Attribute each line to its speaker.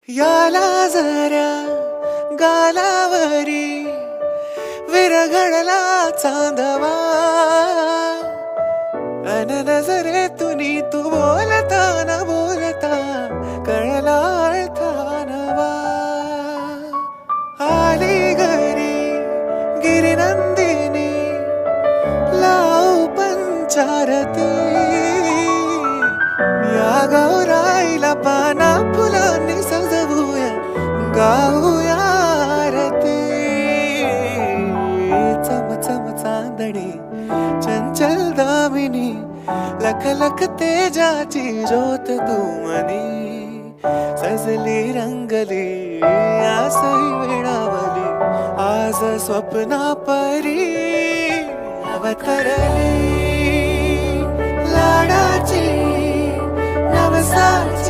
Speaker 1: याला जरा गालावरी विरघळला चांदवा, अन नजरेतून तू बोलता न बोलता कळला अर्था नवा. आली घरी गिरिनंदिनी लावू पंचारती, या गौराईला पाना फुलांनी सजवूया गाऊया आरती. चम चम चांदणी चंचल दामिनी लख लख तेजाची ज्योत तू मनी, सजली रंगली आसई वेळावली आज स्वप्ना परी अवतरली. लाडाची नवसाची